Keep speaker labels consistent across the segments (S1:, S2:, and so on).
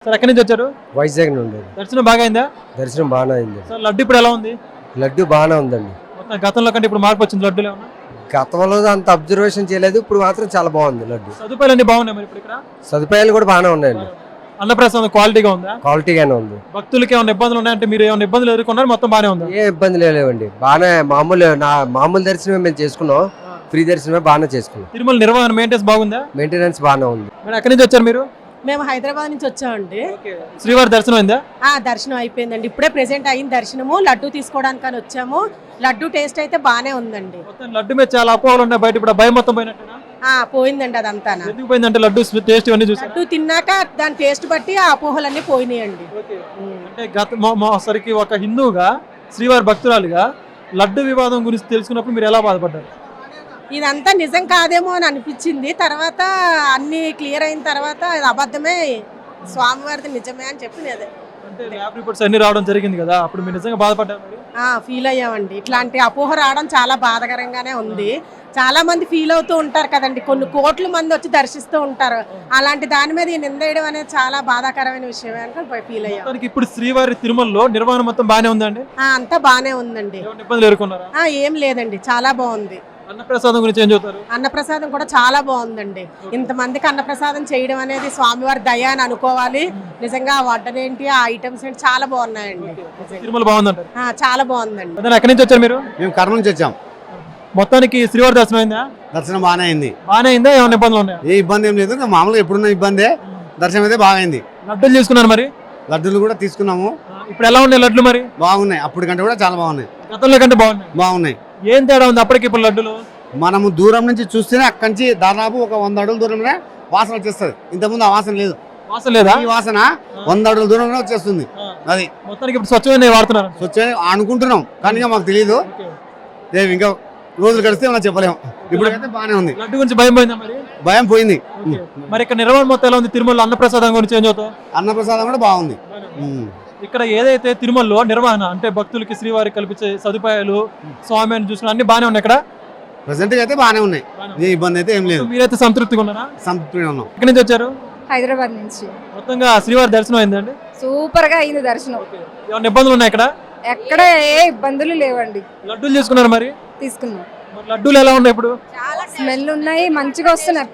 S1: Sir ఎక్కడి నుంచి వచ్చారు?
S2: వైజాగ్ నుండి.
S1: దర్శనం బాగా అయిందా?
S2: దర్శనం బాగానే అయింది.
S1: సార్ లడ్డు ఇప్పుడు ఎలా ఉంది?
S2: లడ్డు బాగానే ఉందండి.
S1: మొత్తం గతంలో కంటే ఇప్పుడు మార్పు వచ్చింది లడ్డులో ఏమన్నా?
S2: గతంలో అంత అబ్జర్వేషన్ చేయలేదు, ఇప్పుడు మాత్రం చాలా బాగుంది లడ్డు.
S1: సదుపాయాలు అన్ని బాగున్నాయి మరి ఇప్పుడు ఇక్కడ?
S2: సదుపాయాలు కూడా బాగానే ఉన్నాయండి.
S1: అన్నప్రసాదం క్వాలిటీగా ఉందా?
S2: క్వాలిటీగానే ఉంది.
S1: భక్తులకి ఏమైనా ఇబ్బందులు ఉన్నాయంటే మీరు ఏమైనా ఇబ్బందులు ఎదుర్కొన్నారు? మొత్తం బాగానే ఉందా?
S2: ఏ ఇబ్బంది లేవండి, బాగానే మామూలు దర్శనమే మేము చేసుకున్నాం. ఫ్రీ దర్శనమే బాగానే చేసుకున్నాం.
S1: తిరుమల నిర్వహణ మెయింటెనెన్స్ బాగుందా?
S2: మెయింటెనెన్స్ బాగానే ఉంది.
S1: మరి ఎక్కడి నుంచి వచ్చారు మీరు?
S3: మేము హైదరాబాద్ నుంచి వచ్చామండి.
S1: శ్రీవారి దర్శనం అయిందా?
S3: దర్శనం అయిపోయిందండి, ఇప్పుడే ప్రెసెంట్ అయింది దర్శనము. లడ్డు తీసుకోవడానికి వచ్చాము. లడ్డు టేస్ట్ అయితే బానే ఉందండి.
S1: లడ్డు మీద చాలా అపోహలు ఉన్నాయి బయట, ఇప్పుడు భయం మొత్తం పోయినట్టేనా?
S3: పోయిందండి అదంతా.
S1: ఎందుకు పోయిందంటే లడ్డు టేస్ట్ ఇవన్నీ చూసి
S3: లడ్డు తిన్నాక దాని టేస్ట్ బట్టి ఆ అపోహలన్నీ పోయినాయండి.
S1: అంటే సరికి ఒక హిందువుగా శ్రీవారి భక్తురాలుగా లడ్డు వివాదం గురించి తెలుసుకున్నప్పుడు మీరు ఎలా బాధపడ్డారు?
S3: ఇదంతా నిజం కాదేమో అని అనిపించింది. తర్వాత అన్ని క్లియర్ అయిన తర్వాత ఇది అబద్ధమే, స్వామివారిది నిజమే అని చెప్పి
S1: అంటే ల్యాబ్ రిపోర్ట్స్ అన్ని రావడం జరిగింది కదా, అప్పుడు మీరు నిజంగా బాధపడ్డారు?
S3: ఫీల్ అయ్యామండి. ఇట్లాంటి అపోహ రావడం చాలా బాధాకరంగానే ఉంది. చాలా మంది ఫీల్ అవుతూ ఉంటారు కదండి, కొన్ని కోట్ల మంది వచ్చి దర్శిస్తూ ఉంటారు. అలాంటి దాని మీద ఈ నిందేయడం అనేది చాలా బాధాకరమైన విషయమే అని ఫీల్ అయ్యాం.
S1: ఇప్పుడు శ్రీవారి తిరుమలలో నిర్వహణ మొత్తం బాగానే ఉందండి?
S3: అంతా బాగానే ఉందండి.
S1: ఇబ్బందులు ఎదుర్కొన్నారా?
S3: ఏం లేదండి, చాలా బాగుంది.
S1: అన్నప్రసాదం గురించి ఏం చెప్తారు?
S3: అన్నప్రసాదం కూడా చాలా బాగుందండి. ఇంతమందికి అన్నప్రసాదం చేయడం అనేది స్వామివారి దయ అని అనుకోవాలి. నిజంగా వడ్డనేంటి, ఆ ఐటమ్స్ ఏంటి చాలా బాగున్నాయండి.
S1: తిరుమల బాగుందండి,
S3: చాలా బాగుందండి.
S1: ఎక్కడి నుంచి వచ్చారు మీరు?
S4: మేము కర్నూలు నుంచి వచ్చాం.
S1: మొత్తానికి శ్రీవారి దర్శనం అయిందా?
S4: దర్శనం బాగానే అయింది.
S1: బాగానే అయిందా? ఏమైనా ఇబ్బందులు ఉన్నాయా?
S4: ఏ ఇబ్బంది ఏం లేదు, మామూలుగా ఎప్పుడున్న ఇబ్బందే. దర్శనం అయితే బాగా అయింది.
S1: లడ్డూలు తీసుకున్నారు మరి?
S4: లడ్డూలు కూడా తీసుకున్నాము.
S1: ఇప్పుడు ఎలా ఉన్నాయి లడ్లు మరి?
S4: బాగున్నాయి, అప్పటికంటే కూడా చాలా బాగున్నాయి.
S1: గతంలో కంటే బాగున్నాయి.
S4: బాగున్నాయి.
S1: ఏం తేడా ఉంది అప్పటికి ఇప్పుడు లడ్డులు?
S4: మనము దూరం నుంచి చూస్తేనే అక్కడి నుంచి దాదాపు ఒక 100 అడుగుల దూరంలో వాసన వచ్చేస్తుంది. ఇంతకుముందు ఆ వాసన లేదు.
S1: వాసన లేదా?
S4: ఈ వాసన 100 అడుగుల దూరంలో వచ్చేస్తుంది. అది
S1: మొత్తానికి ఇప్పుడు స్వచ్ఛమైన వాడుతున్నారు.
S4: స్వచ్ఛమైన అనుకుంటున్నాం, కానీ మాకు తెలియదు. ఇంకా రోజులు గడిస్తే మనం చెప్పలేము. ఇప్పుడు అయితే బాగానే ఉంది.
S1: లడ్డు గురించి భయం పోయిందా మరి?
S4: భయం పోయింది.
S1: మరి ఇక్కడ నిర్వహణ మొత్తం ఎలా ఉంది? తిరుమల అన్నప్రసాదం గురించి ఏం చదువుతావు?
S4: అన్నప్రసాదం కూడా బాగుంది.
S1: ఇక్కడ ఏదైతే తిరుమలలో నిర్వహణ అంటే భక్తులకి శ్రీవారికి కల్పించే సదుపాయాలు, స్వామిని చూసుకుని అన్ని బాగానే ఉన్నాయి ఇక్కడ?
S4: ప్రెసెంట్ గా అయితే బాగానే ఉన్నాయి, ఏ ఇబ్బంది అయితే ఏం లేదు.
S1: మీరైతే సంతృప్తిగా ఉన్నారా?
S4: సంతృప్తిగా ఉన్నాం.
S1: ఎక్కడి నుంచి వచ్చారు?
S5: హైదరాబాద్ నుంచి.
S1: మొత్తంగా శ్రీవారి దర్శనం అయిందండి?
S5: సూపర్ గా అయింది దర్శనం.
S1: ఏమైనా ఇబ్బందులు ఉన్నాయి ఇక్కడ?
S5: ఎక్కడ ఏ ఇబ్బందులు లేవండి.
S1: లడ్డూలు తీసుకున్నారు మరి?
S5: తీసుకున్నాం.
S1: లడ్డూలు ఎలా ఉన్నాయి ఇప్పుడు?
S5: స్మెల్ ఉన్నాయి, మంచిగా వస్తున్నాయి.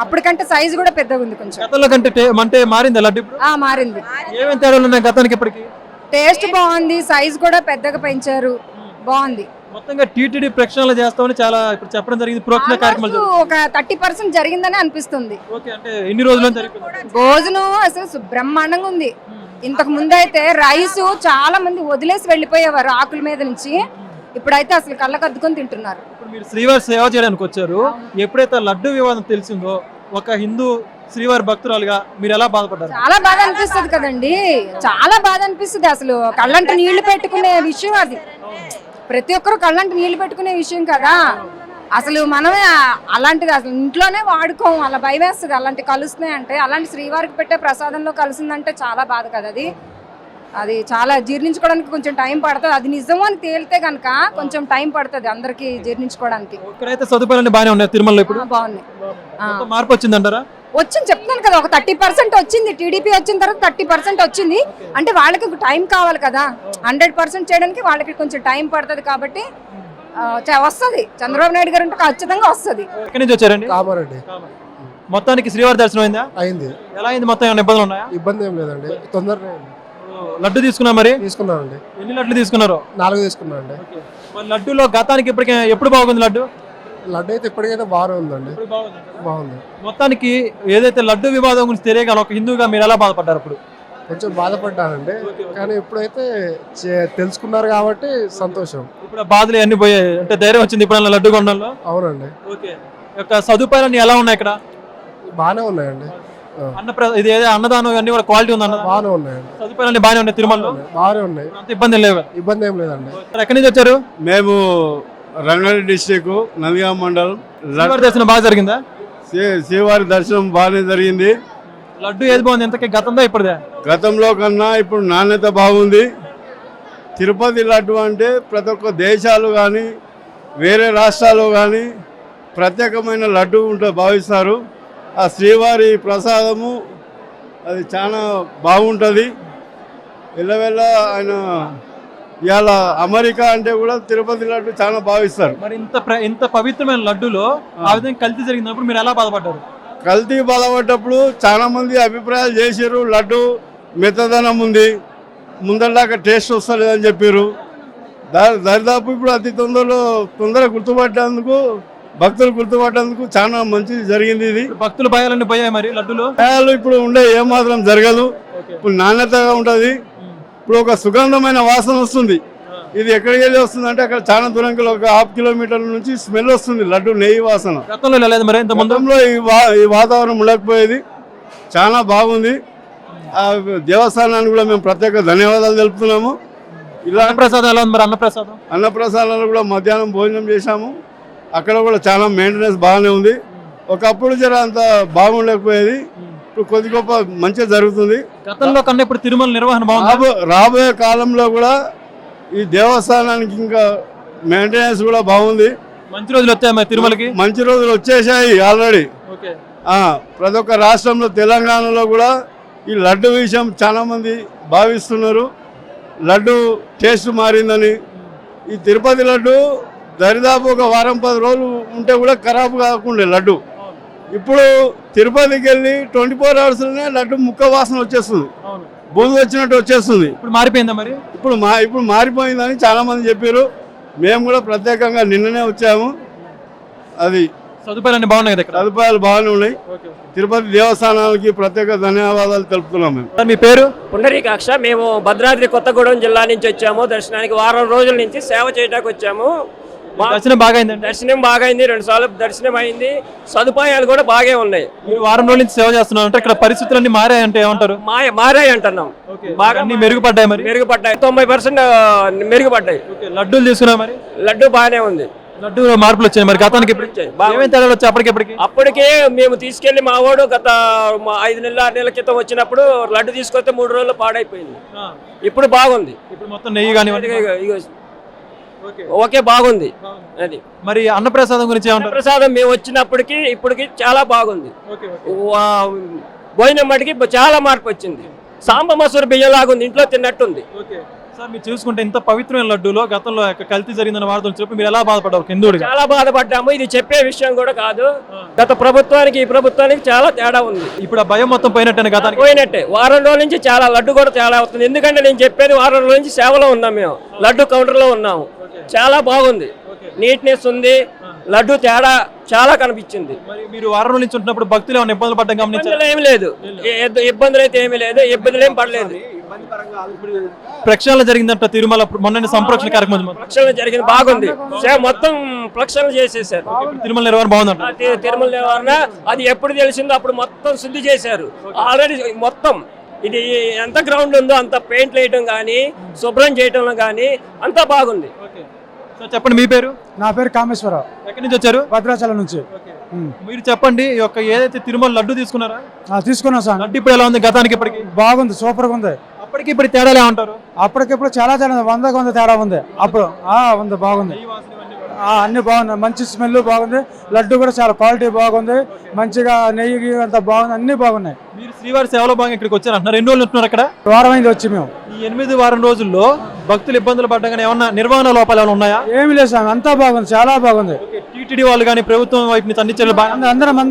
S5: అప్పటికంటే సైజు కూడా పెద్దగా ఉంది కొంచెం.
S1: గతంలో కంటే అంటే మారిందా లడ్డు ఇప్పుడు?
S5: మారింది.
S1: ఏమేమి తేడాలు ఉన్నాయి గతానికి ఇప్పటికి?
S5: టేస్ట్ బాగుంది, సైజు కూడా పెద్దగా పెంచారు, బాగుంది.
S1: మొత్తంగా టీటీడీ ప్రక్షాళన చేస్తామని చాలా ఇప్పుడు చెప్పడం జరిగింది. ప్రోక్షణ కార్యక్రమాలు
S5: ఒక 30% జరిగిందని అనిపిస్తుంది.
S1: ఓకే, అంటే ఎన్ని రోజులు జరిగింది?
S5: భోజనం అసలు బ్రహ్మాండంగా ఉంది. ఇంతకు ముందు అయితే రైస్ చాలా మంది వదిలేసి వెళ్ళిపోయేవారు ఆకుల మీద నుంచి. ఇప్పుడైతే అసలు కళ్ళకద్దుకొని తింటున్నారు.
S1: ఇప్పుడు మీరు శ్రీవారి సేవ చేయడానికి వచ్చారు. ఎప్పుడైతే లడ్డు వివాదం తెలిసిందో ఒక హిందూ శ్రీవారి భక్తురాలుగా మీరు ఎలా బాధపడ్డారు?
S5: చాలా బాధ అనిపిస్తుంది కదండి, చాలా బాధ అనిపిస్తుంది. అసలు కళ్ళంట నీళ్లు పెట్టుకునే విషయం అది. ప్రతి ఒక్కరు కళ్ళంట నీళ్లు పెట్టుకునే విషయం కదా. అసలు మనమే అలాంటిది అసలు ఇంట్లోనే వాడుకోం, అలా భయం వేస్తుంది. అలాంటి కలుస్తున్నాయి అంటే, అలాంటి శ్రీవారికి పెట్టే ప్రసాదంలో కలిసిందంటే చాలా బాధ కదా. అది చాలా జీర్ణించుకోవడానికి కొంచెం టైం పడుతుంది. అది నిజమో అని తేలితే కనుక కొంచెం టైం పడుతుంది అందరికి జీర్ణించుకోవడానికి.
S1: ఇక్కడైతే సదుపాయాలు బాగానే ఉన్నాయి తిరుమలలో ఇప్పుడు?
S5: బాగున్నాయి.
S1: మార్పు వచ్చిందంటారా?
S5: వచ్చింది, చెప్తాను కదా. ఒక 30% వచ్చింది. టీడీపీ వచ్చిన తర్వాత 30% వచ్చింది. అంటే వాళ్ళకి టైం కావాలి కదా. 100% చేయడానికి వాళ్ళకి కొంచెం టైం పడుతుంది. కాబట్టి వస్తుంది. చంద్రబాబు నాయుడు గారు అంటే ఖచ్చితంగా వస్తుంది.
S1: ఎక్కడి నుంచి వచ్చారండి?
S2: కామారెడ్డి.
S1: మొత్తానికి శ్రీవారి దర్శనం అయిందా?
S2: అయింది.
S1: ఎలా అయింది? మొత్తం ఏమైనా ఇబ్బందులు ఉన్నాయా?
S2: ఇబ్బంది ఏం లేదండి, తొందరగా
S1: లడ్డు తీసుకున్నా మరి?
S2: తీసుకున్నానండి.
S1: ఎన్ని లడ్లు తీసుకున్నారు?
S2: 4 తీసుకున్నానండి.
S1: మరి లడ్డూలో గతానికి ఇప్పటికే ఎప్పుడు బాగుంది లడ్డు?
S2: లడ్డు అయితే ఇప్పటికైతే బాగానే ఉందండి, బాగుంది.
S1: మొత్తానికి ఏదైతే లడ్డు వివాదం గురించి తెలియగల ఒక హిందూగా మీరు ఎలా బాధపడ్డారు? ఇప్పుడు
S2: కొంచెం బాధపడ్డానండి, కానీ ఇప్పుడైతే తెలుసుకున్నారు కాబట్టి సంతోషం.
S1: ఇప్పుడు బాధలు అన్ని పోయాయి అంటే ధైర్యం వచ్చింది ఇప్పుడు లడ్డు కొనడంలో?
S2: అవునండి.
S1: ఓకే, యొక్క సదుపాయాలన్నీ ఎలా ఉన్నాయి ఇక్కడ?
S2: బాగానే ఉన్నాయండి.
S1: ఇది అన్నదానం అన్ని కూడా క్వాలిటీ ఉంది.
S2: బాగానే ఉన్నాయండి,
S1: సదుపాయాలన్నీ బాగానే ఉన్నాయి తిరుమలలో?
S2: బాగానే ఉన్నాయి,
S1: అంత ఇబ్బంది లేవు?
S2: ఇబ్బంది ఏం లేదండి.
S1: ఎక్కడి నుంచి వచ్చారు?
S6: మేము రంగారెడ్డి డిస్టిక్ నందిగామ మండలం.
S1: దర్శనం బాగా జరిగిందా?
S6: శ్రీవారి దర్శనం బాగానే జరిగింది.
S1: లడ్డు ఏది బాగుంది ఎంతకీ గతంలో ఇప్పుడుదే?
S6: గతంలో కన్నా ఇప్పుడు నాణ్యత బాగుంది. తిరుపతి లడ్డు అంటే ప్రతి ఒక్క దేశాలు కానీ వేరే రాష్ట్రాలు కానీ ప్రత్యేకమైన లడ్డు ఉంటే భావిస్తారు. ఆ శ్రీవారి ప్రసాదము అది చాలా బాగుంటుంది. వెళ్ళవెళ్ళ ఆయన ఇవాళ అమెరికా అంటే కూడా తిరుపతి లడ్డు చాలా భావిస్తారు.
S1: మరి ఇంత పవిత్రమైన లడ్డులో ఆ విధంగా కల్తీ జరిగినప్పుడు మీరు ఎలా బాధపడ్డారు?
S6: కల్తీ బాధపడ్డప్పుడు చాలా మంది అభిప్రాయాలు చేశారు. లడ్డు మెత్తదనం ఉంది, ముందరలాగా టేస్ట్ వస్తలేదని చెప్పారు. దరిదాపు ఇప్పుడు అతి తొందరగా గుర్తుపట్టేందుకు, భక్తులు గుర్తుపట్టేందుకు చాలా మంచిది జరిగింది. ఇది
S1: భక్తుల భయాలన్నీ పోయాయి మరి లడ్డులో?
S6: భయాలు ఇప్పుడు ఉండే ఏమాత్రం జరగదు. ఇప్పుడు నాణ్యతగా ఉంటుంది. ఇప్పుడు ఒక సుగంధమైన వాసన వస్తుంది. ఇది ఎక్కడికి వెళ్ళి వస్తుంది అంటే అక్కడ చాలా దూరంలో ఒక 1/2 కిలోమీటర్ల నుంచి స్మెల్ వస్తుంది లడ్డు నెయ్యి వాసన.
S1: గతంలో లేదు మరి ఇంత ముందులో
S6: ఈ వాతావరణం ఉండకపోయేది. చాలా బాగుంది. ఆ దేవస్థానానికి కూడా మేము ప్రత్యేక ధన్యవాదాలు తెలుపుతున్నాము. ఇలా
S1: అన్నప్రసాదం ఎలా ఉంది మరి?
S6: అన్నప్రసాదాలు కూడా మధ్యాహ్నం భోజనం చేశాము. అక్కడ కూడా చాలా మెయింటెనెన్స్ బాగానే ఉంది. ఒకప్పుడు జర అంత బాగుండకపోయేది. ఇప్పుడు కొద్ది గొప్ప మంచిగా జరుగుతుంది.
S1: గతంలో కన్నా ఇప్పుడు తిరుమల నిర్వహణ బాగుంది.
S6: రాబోయే కాలంలో కూడా ఈ దేవస్థానానికి ఇంకా మెయింటెనెన్స్ కూడా బాగుంది.
S1: మంచి రోజులు వచ్చాయి మరి తిరుమలకి?
S6: మంచి రోజులు వచ్చేసాయి ఆల్రెడీ. ప్రతి ఒక్క రాష్ట్రంలో, తెలంగాణలో కూడా ఈ లడ్డు విషయం చాలా మంది భావిస్తున్నారు. లడ్డు టేస్ట్ మారిందని. ఈ తిరుపతి లడ్డు దరిదాపు ఒక వారం 10 రోజులు ఉంటే కూడా ఖరాబ్ కాకుండా లడ్డు. ఇప్పుడు తిరుపతికి వెళ్ళి 24 అవర్స్లోనే లడ్డు ముక్క వాసన వచ్చేస్తుంది, బూజు వచ్చినట్టు వచ్చేస్తుంది.
S1: ఇప్పుడు మారిపోయిందా మరి?
S6: ఇప్పుడు మారిపోయిందని చాలా మంది చెప్పారు. మేము కూడా ప్రత్యేకంగా నిన్ననే వచ్చాము. అది
S1: సదుపాయాలు బాగున్నాయి కదా?
S6: సదుపాయాలు బాగానే ఉన్నాయి. తిరుపతి దేవస్థానానికి ప్రత్యేక ధన్యవాదాలు తెలుపుతున్నాం. మేము
S1: మీ పేరు?
S7: పుండరీకాక్ష. మేము భద్రాద్రి కొత్తగూడెం జిల్లా నుంచి వచ్చాము. దర్శనానికి వారం రోజుల నుంచి సేవ చేయడానికి వచ్చాము.
S1: దర్శనం బాగైంది?
S7: దర్శనం బాగైంది. 2 సార్లు దర్శనం అయింది. సదుపాయాలు కూడా బాగా ఉన్నాయి.
S1: మీరు వారం రోజుల నుంచి సేవ చేస్తున్నారు అంటే ఇక్కడ పరిస్థితులన్నీ మారాయంటే ఏమంటారు?
S7: మారాయి అంటున్నాం.
S1: బాగా మెరుగుపడ్డాయి మరి?
S7: మెరుగుపడ్డాయి. 90% మెరుగుపడ్డాయి.
S1: లడ్డూలు తీసుకున్నా మరి?
S7: లడ్డు బాగానే ఉంది.
S1: లడ్డు మార్పులు వచ్చాయి మరి గతానికి
S7: అప్పటికే మేము తీసుకెళ్లి మా వాడు గత 5 నెలల 6 నెలల క్రితం వచ్చినప్పుడు లడ్డు తీసుకొస్తే 3 రోజులు పాడైపోయింది. ఇప్పుడు బాగుంది.
S1: ఇప్పుడు మొత్తం నెయ్యి కానీ
S7: ఓకే బాగుంది. అది
S1: మరి అన్నప్రసాదం గురించి ఏమంటారు?
S7: ప్రసాదం మేము వచ్చినప్పటికి ఇప్పటికి చాలా బాగుంది. భోజనం మటుకి చాలా మార్పు వచ్చింది. సాంబ మసూరు బియ్యం లాగుంది, ఇంట్లో తిన్నట్టుంది.
S1: సార్ మీరు చూసుకుంటే ఇంత పవిత్రమైన లడ్డూలో గతంలో కల్తీ జరిగిందని వార్తలు చెప్పి మీరు ఎలా బాధపడ్డారు? హిందువుడిగా
S7: చాలా బాధపడ్డాము. ఇది చెప్పే విషయం కూడా కాదు. గత ప్రభుత్వానికి ఈ ప్రభుత్వానికి చాలా తేడా ఉంది.
S1: ఇప్పుడు ఆ భయం మొత్తం పోయినట్టే? గతానికి
S7: పోయినట్టే. వారం రోజుల నుంచి చాలా లడ్డు కూడా తేడా అవుతుంది. ఎందుకంటే నేను చెప్పేది వారం రోజుల నుంచి సేవలో ఉన్నాం. మేము లడ్డు కౌంటర్లో ఉన్నాము. చాలా బాగుంది. నీట్నెస్ ఉంది. లడ్డు తేడా చాలా కనిపించింది.
S1: మరి మీరు వారం రోజుల నుంచి ఉంటున్నప్పుడు భక్తులు ఏమైనా ఇబ్బందులు పడ్డం గమనించారు?
S7: ఏమి లేదు. ఇబ్బందులు అయితే ఏమీ లేదు. ఇబ్బందులు ఏం పడలేదు.
S1: ప్రక్షాళన జరిగిందంట తిరుమల మొన్న సంప్రోక్షణ కార్యక్రమం.
S7: ప్రక్షాళన జరిగింది, బాగుంది. మొత్తం ప్రక్షాళన చేసేసారు.
S1: తిరుమల నిర్వహణ బాగుందంట.
S7: తిరుమల నిర్వహణ అది ఎప్పుడు తెలిసిందో అప్పుడు మొత్తం శుద్ధి చేశారు. ఆల్రెడీ మొత్తం ఇది ఎంత గ్రౌండ్ ఉందో అంత పెయింట్ వేయడం కానీ శుభ్రం చేయడంలో కానీ అంతా బాగుంది.
S1: చెప్పండి మీ పేరు?
S8: నా పేరు కామేశ్వరరావు.
S1: ఎక్కడి నుంచి వచ్చారు?
S8: భద్రాచలం నుంచి.
S1: మీరు చెప్పండి, ఈ యొక్క ఏదైతే తిరుమల లడ్డు తీసుకున్నారా?
S8: తీసుకున్నాం సార్.
S1: లడ్డు ఇప్పుడు ఎలా ఉంది? గతానికి ఇప్పటికి
S8: బాగుంది, సూపర్ గా ఉంది.
S1: అప్పటికి ఇప్పుడు తేడాలు ఏమంటారు?
S8: అప్పటికిప్పుడు చాలా తేడా, 100కి 100 తేడా ఉంది. అప్పుడు ఉంది, బాగుంది. అన్ని బాగున్నాయి. మంచి స్మెల్ బాగుంది. లడ్డు కూడా చాలా క్వాలిటీ బాగుంది. మంచిగా నెయ్యి అంతా బాగుంది. అన్ని బాగున్నాయి.
S1: మీరు శ్రీవారి సేవలో భాగంగా ఇక్కడికి వచ్చారు అంటున్నారు. 2 రోజులు ఉంటున్నారు అక్కడ?
S8: వారం అయింది వచ్చి మేము.
S1: ఈ 8 వారం రోజుల్లో భక్తులు ఇబ్బందులు పడ్డా ఏమన్నా నిర్వహణ లోపాలు ఏమైనా ఉన్నాయా?
S8: ఏమి లేదు సార్, అంతా బాగుంది, చాలా బాగుంది.
S1: టీటీడీ వాళ్ళు కానీ ప్రభుత్వం వైపు నుంచి అన్ని చర్యలు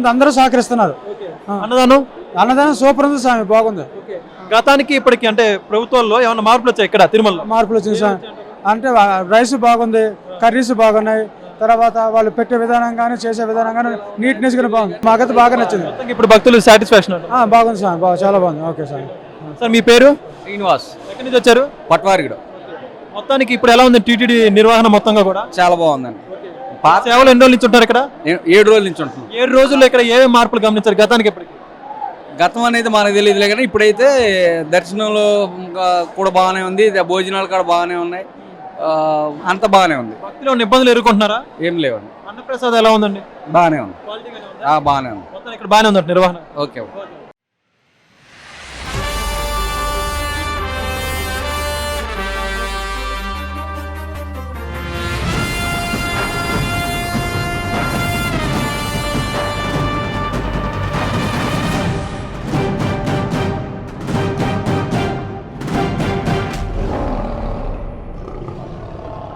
S8: అందరూ సహకరిస్తున్నారు. అన్నదానం సూపర్ ఉంది స్వామి, బాగుంది.
S1: గతానికి ఇప్పటికి అంటే ప్రభుత్వాల్లో ఏమన్నా మార్పులు వచ్చాయి ఇక్కడ తిరుమల?
S8: మార్పులు వచ్చింది సార్. అంటే రైస్ బాగుంది, కర్రీస్ బాగున్నాయి. తర్వాత వాళ్ళు పెట్టే విధానం కానీ చేసే విధానం కానీ నీట్నెస్ కూడా బాగుంది. మాకైతే బాగా నచ్చింది.
S1: ఇప్పుడు భక్తులు సాటిస్ఫాక్షన్?
S8: బాగుంది సార్, చాలా బాగుంది. Okay sir.
S1: సార్ మీ పేరు?
S9: శ్రీనివాస్.
S1: ఎక్కడి నుంచి వచ్చారు?
S9: పట్వారిగడ.
S1: మొత్తానికి ఇప్పుడు ఎలా ఉంది టీటీడీ నిర్వహణ మొత్తంగా కూడా?
S9: చాలా బాగుందండి.
S1: సేవలు ఎన్ని రోజుల నుంచి ఉంటారు ఇక్కడ?
S9: 7 రోజుల నుంచి ఉంటున్నాం.
S1: 7 రోజుల్లో ఇక్కడ ఏమేమి మార్పులు గమనించారు గతానికి ఇప్పటికి?
S9: గతం అనేది మనకు తెలియదులే కానీ ఇప్పుడైతే దర్శనంలో కూడా బాగానే ఉంది. భోజనాలు కూడా బాగానే ఉన్నాయి. అంత బాగానే ఉంది.
S1: భక్తులు ఇబ్బందులు ఎదుర్కొంటున్నారా?
S9: ఏం లేవండి.
S1: అన్నప్రసాదం ఎలా ఉందండి?
S9: బాగానే ఉంది. బాగానే ఉంది.
S1: మొత్తం ఇక్కడ బాగానే ఉంది నిర్వహణ.
S9: ఓకే.